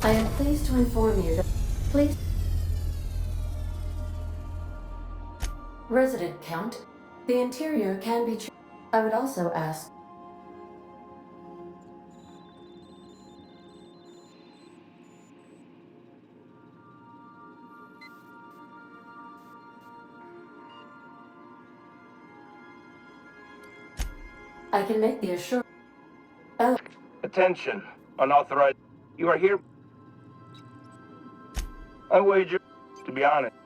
I am pleased to inform you that... Please... Resident count. The interior can be... I would also ask... I can make the assurance... Oh. Attention, unauthorized. You are here. I wager, to be honest.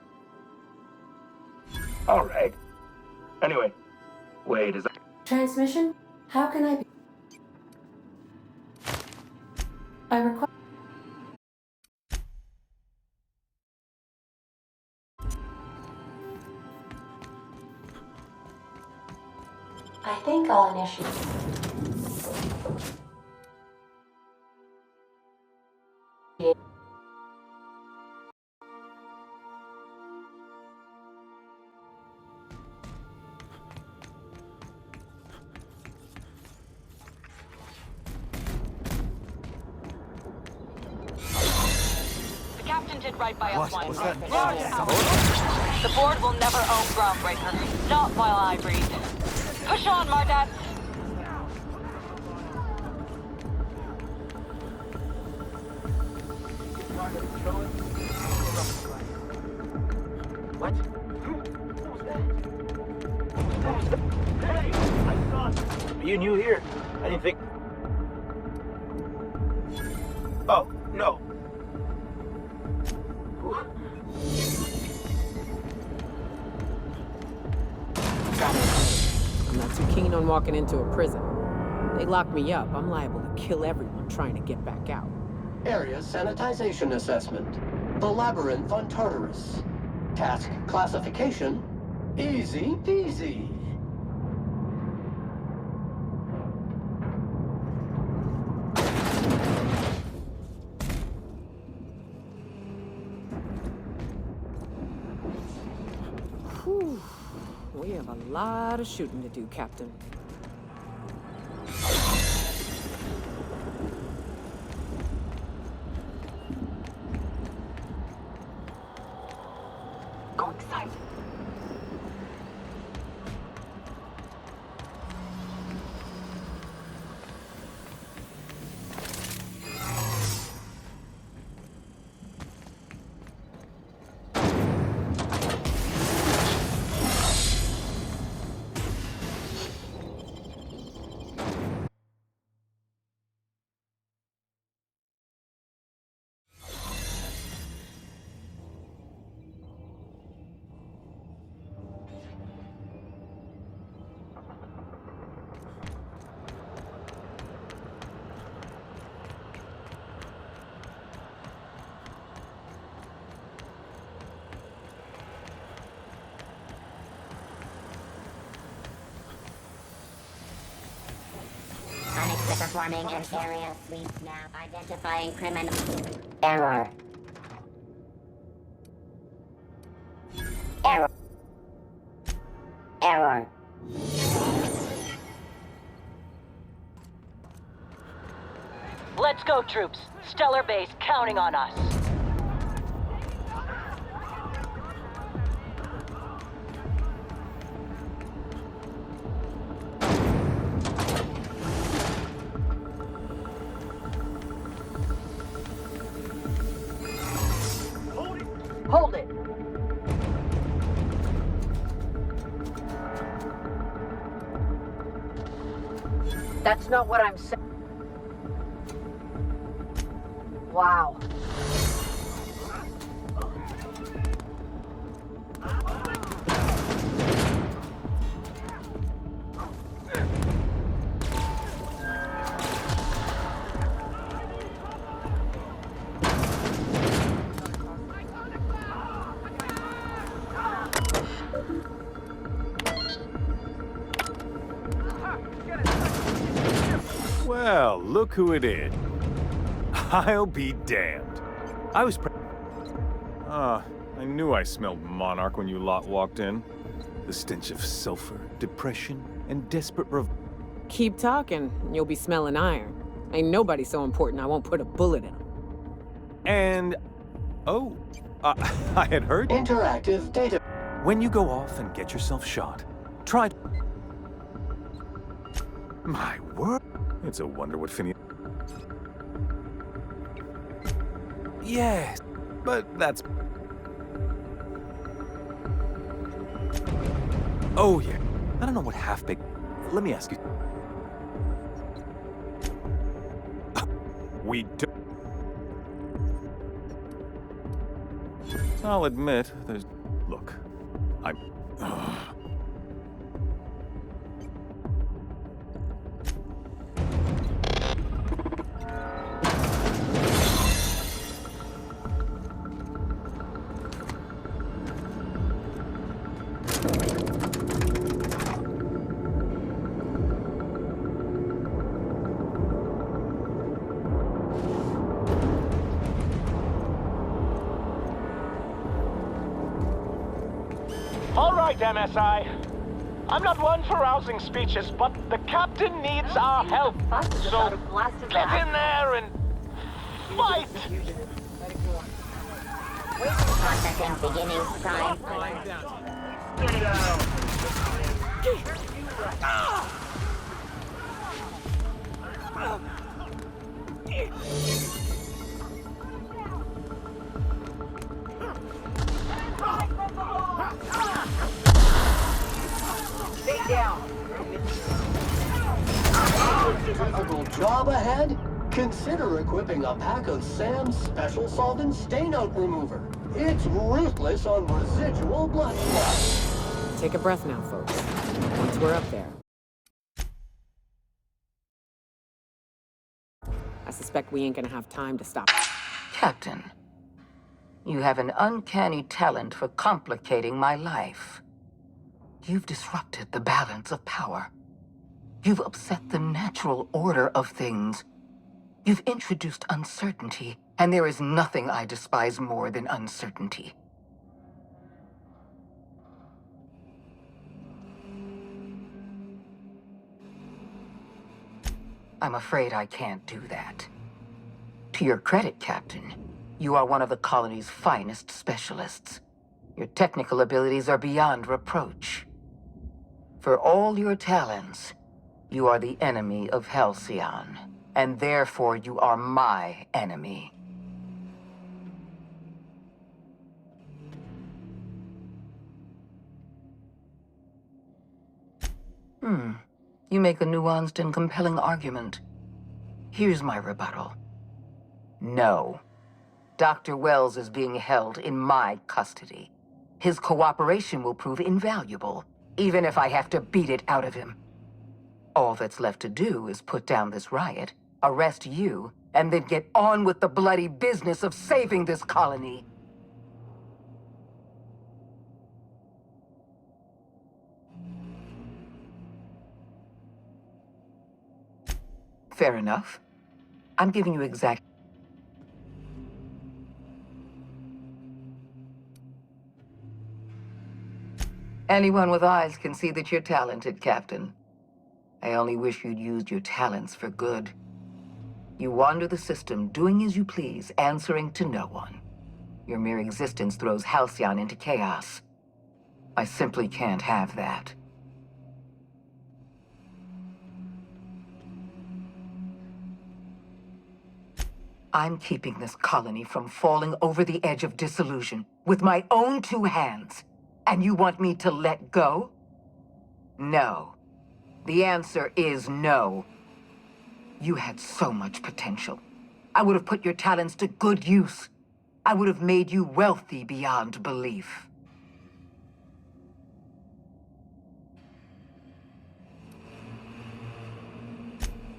All right. Anyway, wait, is that... Transmission? How can I be... I require... I think I'll initiate... The captain did right by us once. What's that? The board will never own Groundbreaker. Not while I breathe. Push on, Mardat! What? Hey! I thought... You new here? I didn't think... Oh, no. I'm not too keen on walking into a prison. They lock me up, I'm liable to kill everyone trying to get back out. Area sanitization assessment. The Labyrinth on Tartarus. Task classification. Easy peasy. Whew. We have a lot of shooting to do, Captain. Go inside. Performing an area sweep map, identifying criminal... Error. Error. Error. Let's go, troops. Stellar Base counting on us. Hold it. That's not what I'm saying. Wow. Well, look who it is. I'll be damned. I was I knew I smelled Monarch when you lot walked in. The stench of sulfur, depression, and desperate Keep talking, and you'll be smelling iron. Ain't nobody so important I won't put a bullet in him. And, oh, I had heard Interactive data. when you go off and get yourself shot, try. My word, it's a wonder what Phineas. Yes, but that's. Oh yeah, I don't know what half-baked. Let me ask you. We do. I'll admit, there's. Look, I'm. All right, MSI. I'm not one for rousing speeches, but the captain needs our help. So get in there and fight! Processing beginning prime. Difficult job ahead? Consider equipping a pack of Sam's Special Solvent Stain Out Remover. It's ruthless on residual blood clots. Take a breath now, folks. Once we're up there. I suspect we ain't gonna have time to stop. Captain, you have an uncanny talent for complicating my life. You've disrupted the balance of power. You've upset the natural order of things. You've introduced uncertainty, and there is nothing I despise more than uncertainty. I'm afraid I can't do that. To your credit, Captain, you are one of the colony's finest specialists. Your technical abilities are beyond reproach. For all your talents, you are the enemy of Halcyon, and therefore you are my enemy. You make a nuanced and compelling argument. Here's my rebuttal. No. Dr. Wells is being held in my custody. His cooperation will prove invaluable, even if I have to beat it out of him. All that's left to do is put down this riot, arrest you, and then get on with the bloody business of saving this colony. Fair enough. I'm giving you exact... Anyone with eyes can see that you're talented, Captain. I only wish you'd used your talents for good. You wander the system, doing as you please, answering to no one. Your mere existence throws Halcyon into chaos. I simply can't have that. I'm keeping this colony from falling over the edge of dissolution with my own two hands. And you want me to let go? No. The answer is no. You had so much potential. I would have put your talents to good use. I would have made you wealthy beyond belief.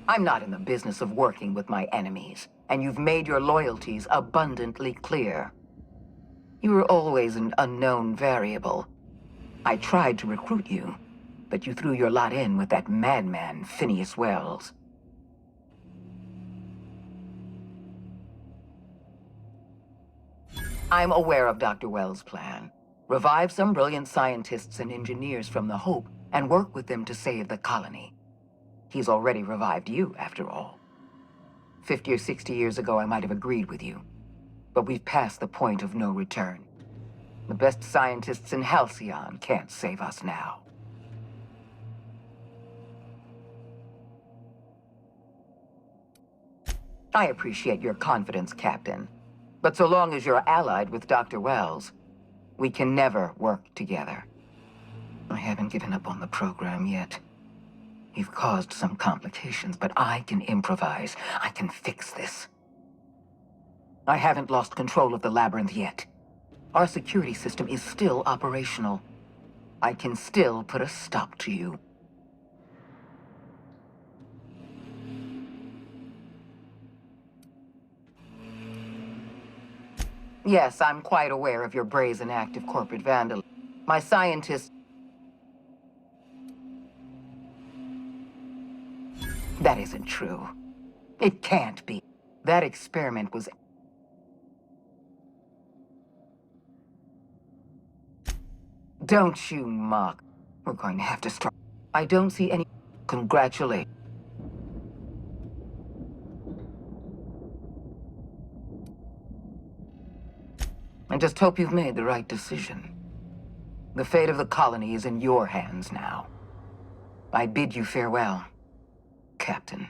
I'm not in the business of working with my enemies, and you've made your loyalties abundantly clear. You were always an unknown variable. I tried to recruit you, but you threw your lot in with that madman, Phineas Wells. I'm aware of Dr. Wells' plan. Revive some brilliant scientists and engineers from the Hope and work with them to save the colony. He's already revived you, after all. 50 or 60 years ago, I might have agreed with you. but we've passed the point of no return. The best scientists in Halcyon can't save us now. I appreciate your confidence, Captain. But so long as you're allied with Dr. Wells, we can never work together. I haven't given up on the program yet. You've caused some complications, but I can improvise. I can fix this. I haven't lost control of the labyrinth yet. Our security system is still operational. I can still put a stop to you. Yes, I'm quite aware of your brazen act of corporate vandalism. My scientists... That isn't true. It can't be. That experiment was... Don't you mock. We're going to have to start. I don't see any... Congratulate. I just hope you've made the right decision. The fate of the colony is in your hands now. I bid you farewell, Captain.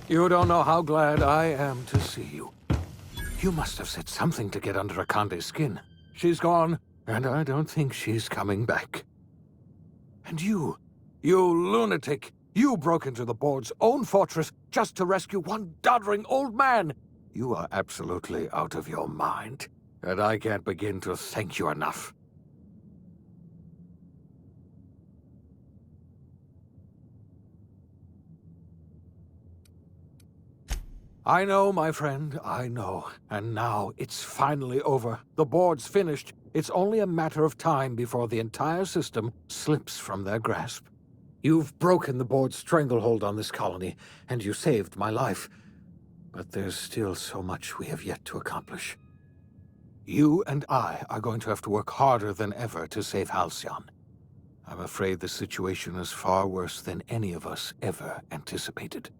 You don't know how glad I am to see you. You must have said something to get under Akande's skin. She's gone, and I don't think she's coming back. And you lunatic, you broke into the board's own fortress just to rescue one doddering old man. You are absolutely out of your mind, and I can't begin to thank you enough. I know, my friend, I know. And now it's finally over. The board's finished. It's only a matter of time before the entire system slips from their grasp. You've broken the board's stranglehold on this colony, and you saved my life. But there's still so much we have yet to accomplish. You and I are going to have to work harder than ever to save Halcyon. I'm afraid the situation is far worse than any of us ever anticipated.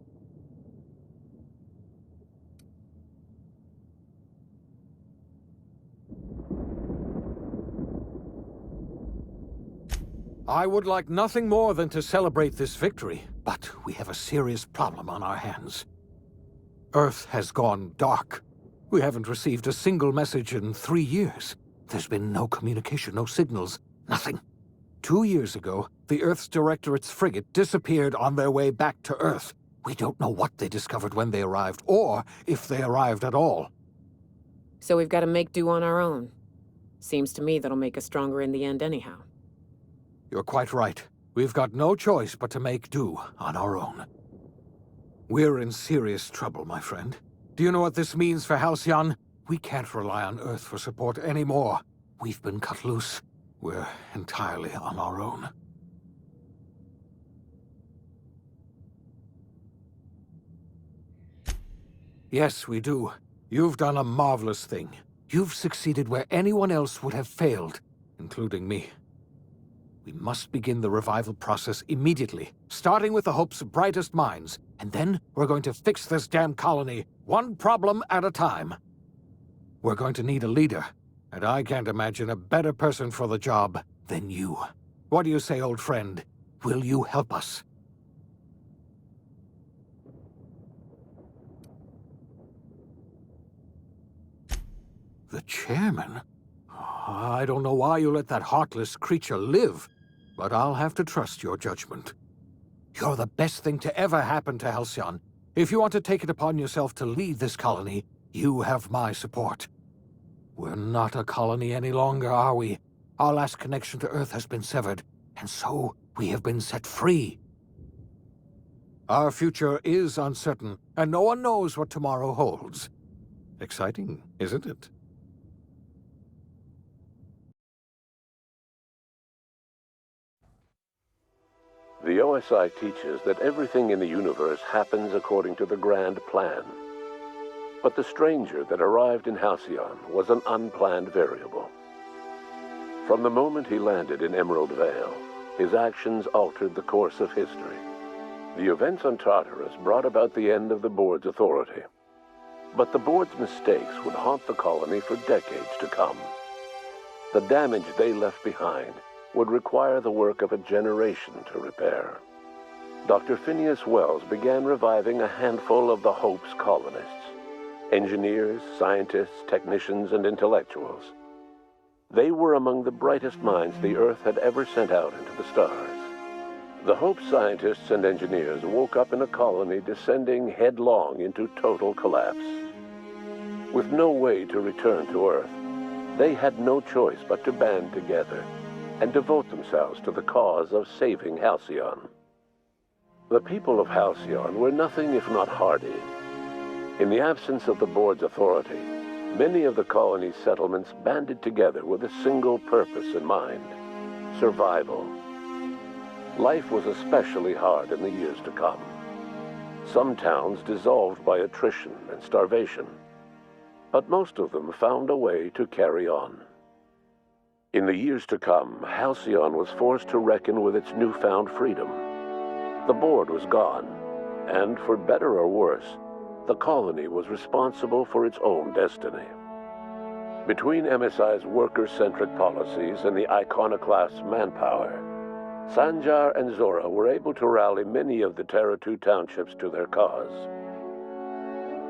I would like nothing more than to celebrate this victory, but we have a serious problem on our hands. Earth has gone dark. We haven't received a single message in 3 years. There's been no communication, no signals, nothing. 2 years ago, the Earth's Directorate's frigate disappeared on their way back to Earth. We don't know what they discovered when they arrived, or if they arrived at all. So we've got to make do on our own. Seems to me that'll make us stronger in the end anyhow. You're quite right. We've got no choice but to make do on our own. We're in serious trouble, my friend. Do you know what this means for Halcyon? We can't rely on Earth for support anymore. We've been cut loose. We're entirely on our own. Yes, we do. You've done a marvelous thing. You've succeeded where anyone else would have failed, including me. We must begin the revival process immediately, starting with the Hope's brightest minds, and then we're going to fix this damn colony, one problem at a time. We're going to need a leader, and I can't imagine a better person for the job than you. What do you say, old friend? Will you help us? The chairman? I don't know why you let that heartless creature live, but I'll have to trust your judgment. You're the best thing to ever happen to Halcyon. If you want to take it upon yourself to lead this colony, you have my support. We're not a colony any longer, are we? Our last connection to Earth has been severed, and so we have been set free. Our future is uncertain, and no one knows what tomorrow holds. Exciting, isn't it? The OSI teaches that everything in the universe happens according to the grand plan. But the stranger that arrived in Halcyon was an unplanned variable. From the moment he landed in Emerald Vale, his actions altered the course of history. The events on Tartarus brought about the end of the Board's authority. But the Board's mistakes would haunt the colony for decades to come. The damage they left behind would require the work of a generation to repair. Dr. Phineas Wells began reviving a handful of the Hope's colonists: engineers, scientists, technicians, and intellectuals. They were among the brightest minds the Earth had ever sent out into the stars. The Hope scientists and engineers woke up in a colony descending headlong into total collapse. With no way to return to Earth, they had no choice but to band together and devote themselves to the cause of saving Halcyon. The people of Halcyon were nothing if not hardy. In the absence of the Board's authority, many of the colony's settlements banded together with a single purpose in mind: survival. Life was especially hard in the years to come. Some towns dissolved by attrition and starvation, but most of them found a way to carry on. In the years to come, Halcyon was forced to reckon with its newfound freedom. The Board was gone, and for better or worse, the colony was responsible for its own destiny. Between MSI's worker-centric policies and the iconoclast's manpower, Sanjar and Zora were able to rally many of the Terra 2 townships to their cause.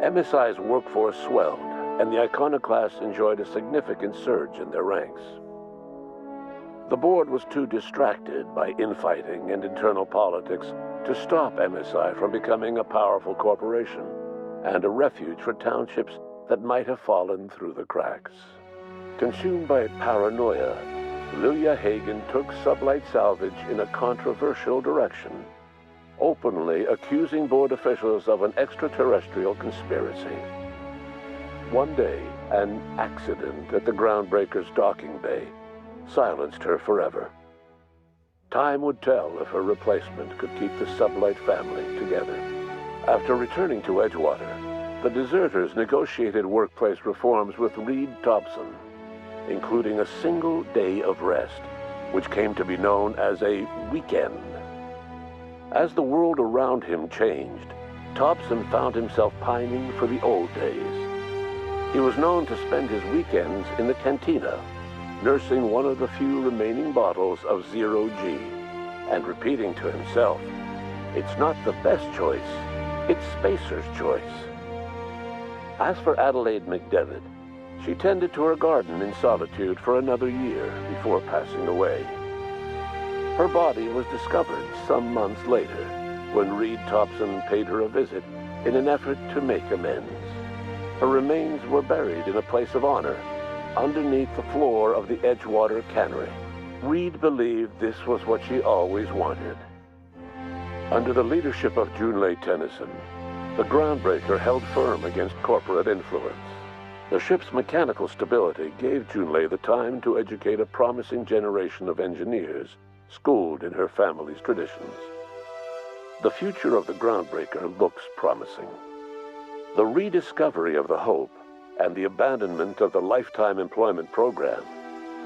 MSI's workforce swelled, and the iconoclasts enjoyed a significant surge in their ranks. The Board was too distracted by infighting and internal politics to stop MSI from becoming a powerful corporation and a refuge for townships that might have fallen through the cracks. Consumed by paranoia, Lilia Hagen took Sublight Salvage in a controversial direction, openly accusing Board officials of an extraterrestrial conspiracy. One day, an accident at the Groundbreaker's docking bay silenced her forever. Time would tell if her replacement could keep the Sublight family together. After returning to Edgewater, the deserters negotiated workplace reforms with Reed Thompson, including a single day of rest, which came to be known as a weekend. As the world around him changed, Thompson found himself pining for the old days. He was known to spend his weekends in the cantina, nursing one of the few remaining bottles of Zero-G, and repeating to himself, "It's not the best choice, it's Spacer's choice." As for Adelaide McDevitt, she tended to her garden in solitude for another year before passing away. Her body was discovered some months later, when Reed Thompson paid her a visit in an effort to make amends. Her remains were buried in a place of honor, underneath the floor of the Edgewater Cannery. Reed believed this was what she always wanted. Under the leadership of Junlei Tennyson, the Groundbreaker held firm against corporate influence. The ship's mechanical stability gave Junlei the time to educate a promising generation of engineers schooled in her family's traditions. The future of the Groundbreaker looks promising. The rediscovery of the Hope and the abandonment of the lifetime employment program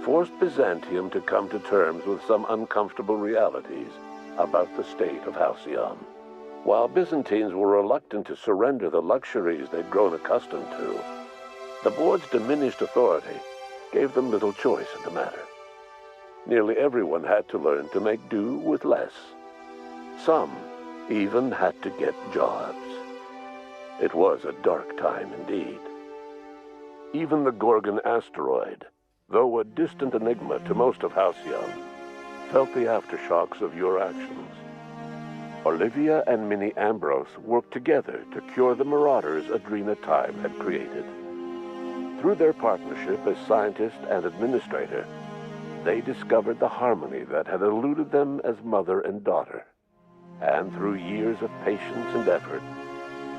forced Byzantium to come to terms with some uncomfortable realities about the state of Halcyon. While Byzantines were reluctant to surrender the luxuries they'd grown accustomed to, the Board's diminished authority gave them little choice in the matter. Nearly everyone had to learn to make do with less. Some even had to get jobs. It was a dark time indeed. Even the Gorgon asteroid, though a distant enigma to most of Halcyon, felt the aftershocks of your actions. Olivia and Minnie Ambrose worked together to cure the marauders Adrena Time had created. Through their partnership as scientist and administrator, they discovered the harmony that had eluded them as mother and daughter. And through years of patience and effort,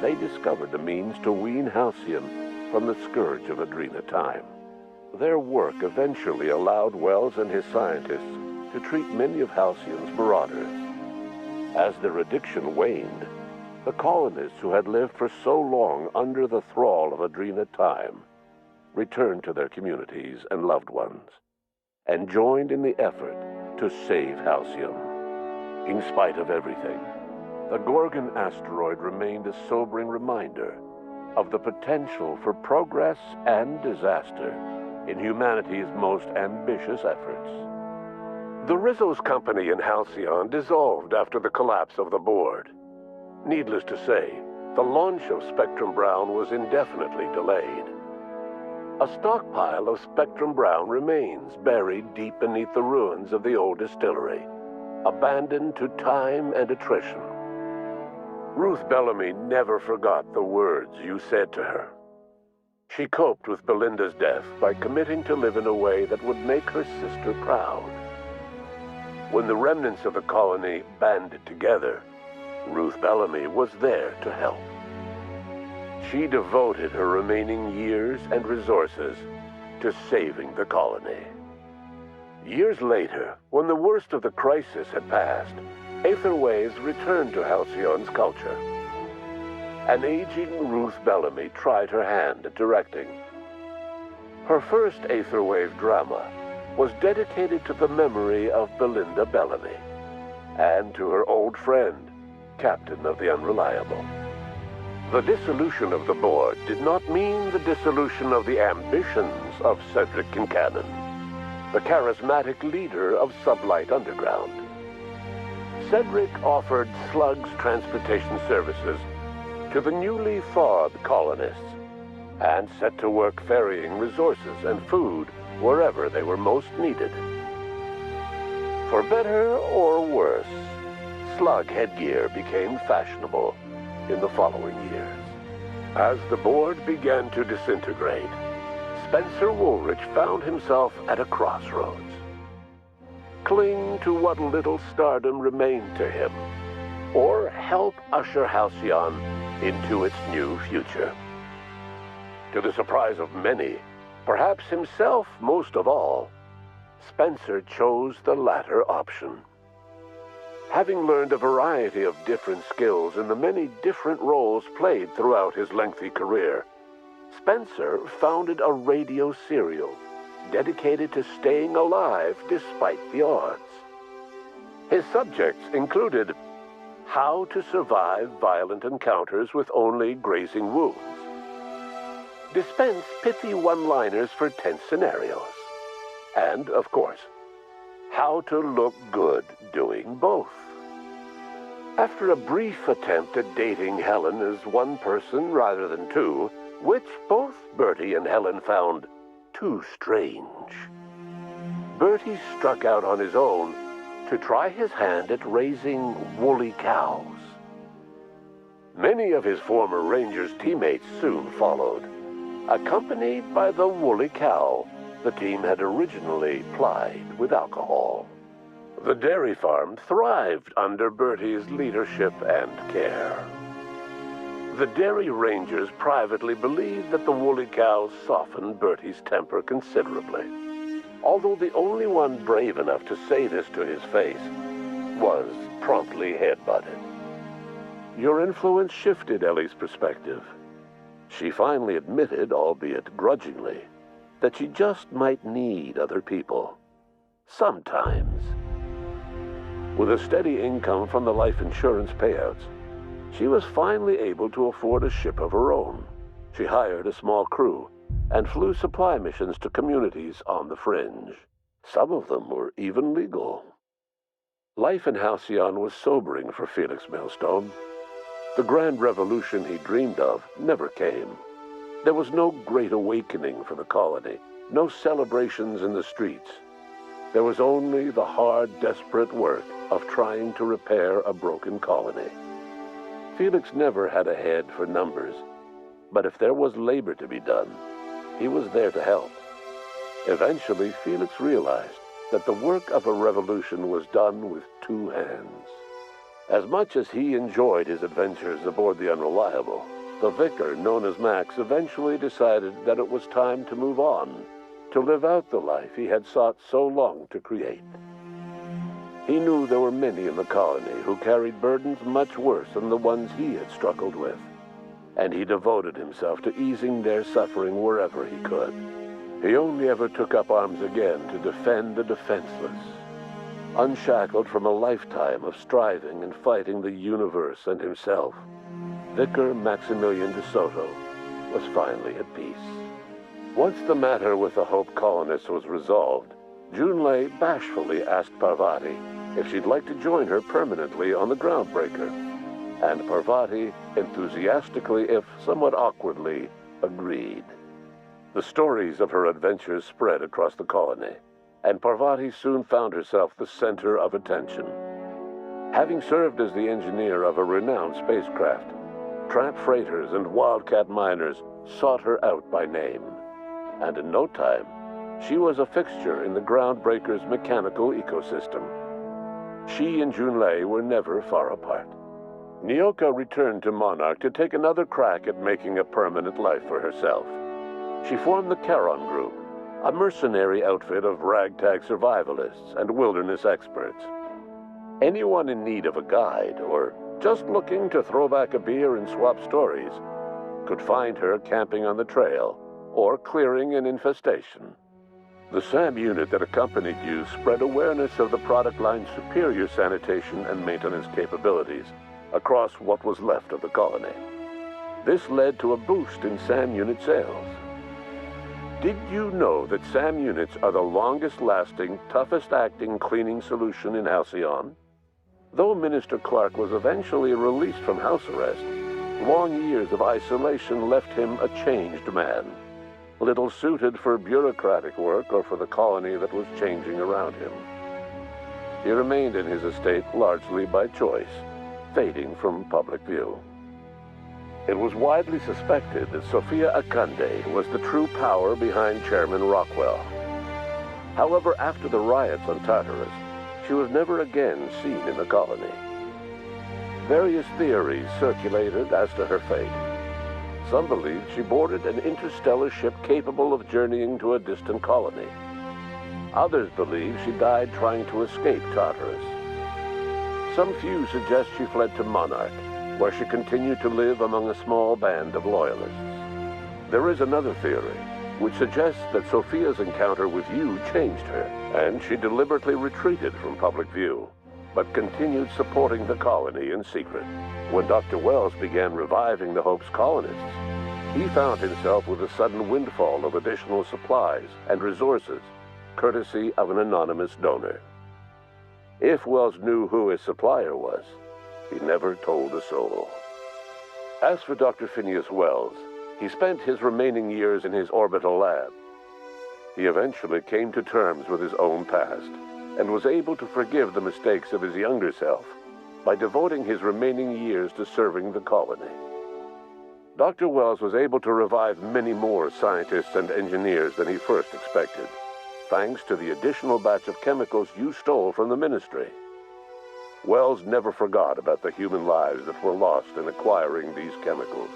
they discovered the means to wean Halcyon from the scourge of Adrena time. Their work eventually allowed Wells and his scientists to treat many of Halcyon's marauders. As their addiction waned, the colonists who had lived for so long under the thrall of Adrena time returned to their communities and loved ones, and joined in the effort to save Halcyon. In spite of everything, the Gorgon asteroid remained a sobering reminder of the potential for progress and disaster in humanity's most ambitious efforts. The Rizzo's company in Halcyon dissolved after the collapse of the board. Needless to say, the launch of Spectrum Brown was indefinitely delayed. A stockpile of Spectrum Brown remains buried deep beneath the ruins of the old distillery, abandoned to time and attrition. Ruth Bellamy never forgot the words you said to her. She coped with Belinda's death by committing to live in a way that would make her sister proud. When the remnants of the colony banded together, Ruth Bellamy was there to help. She devoted her remaining years and resources to saving the colony. Years later, when the worst of the crisis had passed, Aetherways returned to Halcyon's culture. An aging Ruth Bellamy tried her hand at directing. Her first Aetherwave drama was dedicated to the memory of Belinda Bellamy and to her old friend, Captain of the Unreliable. The dissolution of the board did not mean the dissolution of the ambitions of Cedric Kincannon, the charismatic leader of Sublight Underground. Cedric offered Slug's transportation services to the newly thawed colonists and set to work ferrying resources and food wherever they were most needed. For better or worse, Slug headgear became fashionable in the following years. As the board began to disintegrate, Spencer Woolrich found himself at a crossroads. Cling to what little stardom remained to him, or help usher Halcyon into its new future. To the surprise of many, perhaps himself most of all, Spencer chose the latter option. Having learned a variety of different skills in the many different roles played throughout his lengthy career, Spencer founded a radio serial dedicated to staying alive despite the odds. His subjects included how to survive violent encounters with only grazing wounds, dispense pithy one-liners for tense scenarios, and, of course, how to look good doing both. After a brief attempt at dating Helen as one person rather than two, which both Bertie and Helen found too strange, Bertie struck out on his own to try his hand at raising woolly cows. Many of his former Rangers teammates soon followed, accompanied by the woolly cow the team had originally plied with alcohol. The dairy farm thrived under Bertie's leadership and care. The Dairy Rangers privately believed that the woolly cows softened Bertie's temper considerably, although the only one brave enough to say this to his face was promptly headbutted. Your influence shifted Ellie's perspective. She finally admitted, albeit grudgingly, that she just might need other people. Sometimes. With a steady income from the life insurance payouts, she was finally able to afford a ship of her own. She hired a small crew and flew supply missions to communities on the fringe. Some of them were even legal. Life in Halcyon was sobering for Felix Millstone. The grand revolution he dreamed of never came. There was no great awakening for the colony, no celebrations in the streets. There was only the hard, desperate work of trying to repair a broken colony. Felix never had a head for numbers, but if there was labor to be done, he was there to help. Eventually, Felix realized that the work of a revolution was done with two hands. As much as he enjoyed his adventures aboard the Unreliable, the vicar, known as Max, eventually decided that it was time to move on, to live out the life he had sought so long to create. He knew there were many in the colony who carried burdens much worse than the ones he had struggled with, and he devoted himself to easing their suffering wherever he could. He only ever took up arms again to defend the defenseless. Unshackled from a lifetime of striving and fighting the universe and himself, Vicar Maximilian de Soto was finally at peace. Once the matter with the Hope colonists was resolved, Junlei bashfully asked Parvati if she'd like to join her permanently on the Groundbreaker, and Parvati enthusiastically, if somewhat awkwardly, agreed. The stories of her adventures spread across the colony, and Parvati soon found herself the center of attention. Having served as the engineer of a renowned spacecraft, tramp freighters and wildcat miners sought her out by name, and in no time, she was a fixture in the Groundbreaker's mechanical ecosystem. She and Junlei were never far apart. Nyoka returned to Monarch to take another crack at making a permanent life for herself. She formed the Charon Group, a mercenary outfit of ragtag survivalists and wilderness experts. Anyone in need of a guide, or just looking to throw back a beer and swap stories, could find her camping on the trail or clearing an infestation. The SAM unit that accompanied you spread awareness of the product line's superior sanitation and maintenance capabilities across what was left of the colony. This led to a boost in SAM unit sales. Did you know that SAM units are the longest-lasting, toughest-acting cleaning solution in Halcyon? Though Minister Clark was eventually released from house arrest, long years of isolation left him a changed man, little suited for bureaucratic work or for the colony that was changing around him. He remained in his estate largely by choice, fading from public view. It was widely suspected that Sophia Akande was the true power behind Chairman Rockwell. However, after the riots on Tartarus, she was never again seen in the colony. Various theories circulated as to her fate. Some believed she boarded an interstellar ship capable of journeying to a distant colony. Others believe she died trying to escape Tartarus. Some few suggest she fled to Monarch, where she continued to live among a small band of loyalists. There is another theory, which suggests that Sophia's encounter with you changed her, and she deliberately retreated from public view, but continued supporting the colony in secret. When Dr. Wells began reviving the Hope's colonists, he found himself with a sudden windfall of additional supplies and resources, courtesy of an anonymous donor. If Wells knew who his supplier was, he never told a soul. As for Dr. Phineas Wells, he spent his remaining years in his orbital lab. He eventually came to terms with his own past and was able to forgive the mistakes of his younger self by devoting his remaining years to serving the colony. Dr. Wells was able to revive many more scientists and engineers than he first expected, thanks to the additional batch of chemicals you stole from the Ministry. Wells never forgot about the human lives that were lost in acquiring these chemicals.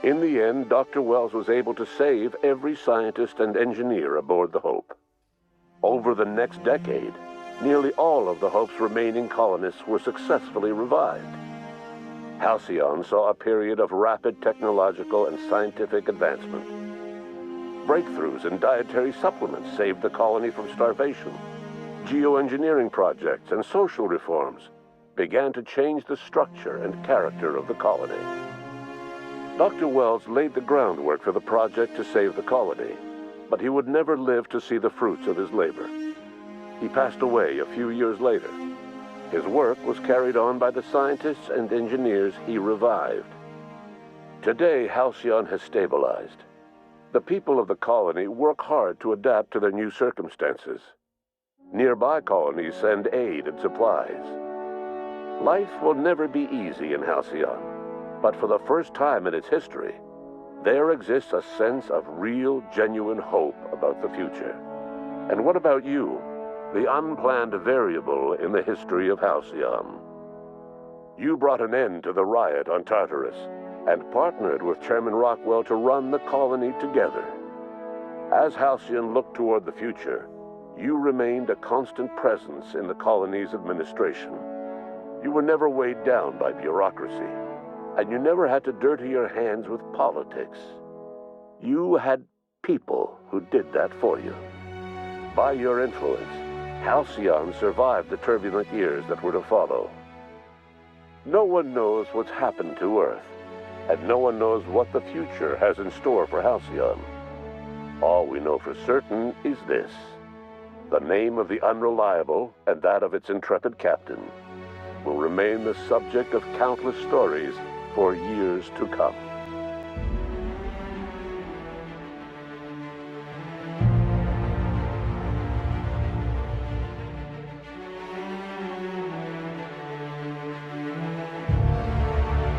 In the end, Dr. Wells was able to save every scientist and engineer aboard the Hope. Over the next decade, nearly all of the Hope's remaining colonists were successfully revived. Halcyon saw a period of rapid technological and scientific advancement. Breakthroughs in dietary supplements saved the colony from starvation. Geoengineering projects and social reforms began to change the structure and character of the colony. Dr. Wells laid the groundwork for the project to save the colony, but he would never live to see the fruits of his labor. He passed away a few years later. His work was carried on by the scientists and engineers he revived. Today, Halcyon has stabilized. The people of the colony work hard to adapt to their new circumstances. Nearby colonies send aid and supplies. Life will never be easy in Halcyon, but for the first time in its history, there exists a sense of real, genuine hope about the future. And what about you, the unplanned variable in the history of Halcyon? You brought an end to the riot on Tartarus and partnered with Chairman Rockwell to run the colony together. As Halcyon looked toward the future, you remained a constant presence in the colony's administration. You were never weighed down by bureaucracy, and you never had to dirty your hands with politics. You had people who did that for you. By your influence, Halcyon survived the turbulent years that were to follow. No one knows what's happened to Earth, and no one knows what the future has in store for Halcyon. All we know for certain is this: the name of the Unreliable and that of its intrepid captain will remain the subject of countless stories for years to come.